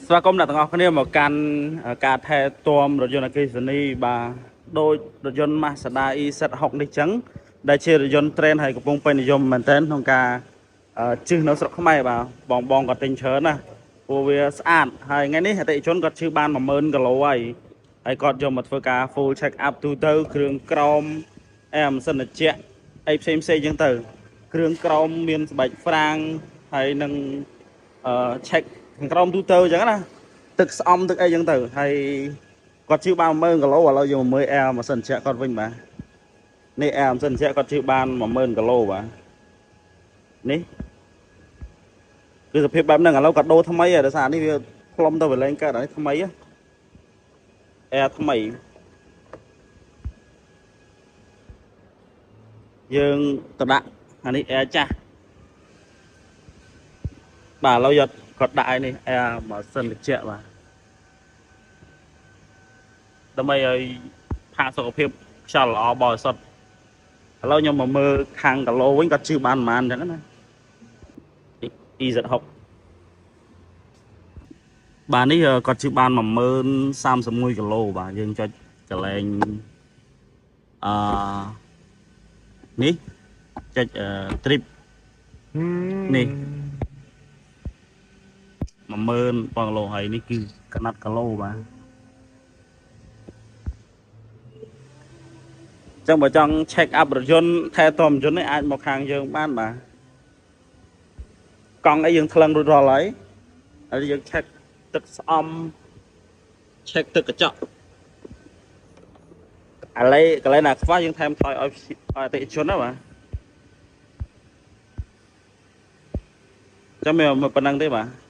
ស្វាគមន៍អ្នកទាំងអស់គ្នាមកកាន់ការថែទាំរថយន្តអគ្គិសនីបាទដោយរថយន្ត Mazda EZ60 នេះចឹងដែលជារថយន្ត trend ហើយកំពុងពេញនិយមមែនទែនក្នុងការជិះនៅស្រុកខ្មែរបាទបងក៏ទិញច្រើនណាព្រោះវាស្អាតហើយថ្ងៃនេះអតិថិជនគាត់ជិះបាន10000គីឡូហើយគាត់យកមកធ្វើការ full check up ទូទៅគ្រឿងក្រោមម៉ាស៊ីនត្រជាក់អីផ្សេងចឹងទៅគ្រឿងក្រោមមានស្បែកហ្វ្រាំងហើយនឹងcheck ខាងក្រោមទូទៅអញ្ចឹងណាទឹកស្អំទឹកអីអញ្ចឹងទៅហើយគាត់ជិះបាន10000គីឡូឥឡូវយកមកមើលម៉ាស៊ីនត្រជាក់គាត់វិញបាទនេះម៉ាស៊ីនត្រជាក់គាត់ជិះបាន10000គីឡូបាទនេះគឺសភាពបែបហ្នឹងឥឡូវគាត់ដូរថ្មីហើយដោយសារនេះវាផ្លុំទៅវាលែងកើតហើយថ្មីថ្មីយើងទៅដាក់អានេះចាស់បាទឥឡូវយកគាត់ដាក់ឯនេះម៉ាស៊ីនត្រជាក់បាទដើម្បីឲ្យផាសុខភាពខ្យល់ល្អបរិសុទ្ធឥឡូវខ្ញុំមកមើលខាងគីឡូវិញគាត់ជិះបានប្រហែលអញ្ចឹងណា EZ60 បាទនេះគាត់ជិះបាន10031គីឡូបាទយើងចុចកន្លែងនេះចុចtrip នេះ10000គីឡូហើយនេះគឺកណាត់គីឡូបាទចឹងបើចង់ check up រថយន្តថែទាំរថយន្តនេះអាចមកខាងយើងបានបាទកង់អីយើងថ្លឹងរួចរាល់ហើយយើង check ទឹកស្អំ check ទឹកកញ្ចក់ឥឡូវកន្លែងណាខ្វះយើងថែមថយឲ្យអតិថិជនណាបាទចាំមើលប៉ុណ្ណឹងទេបាទ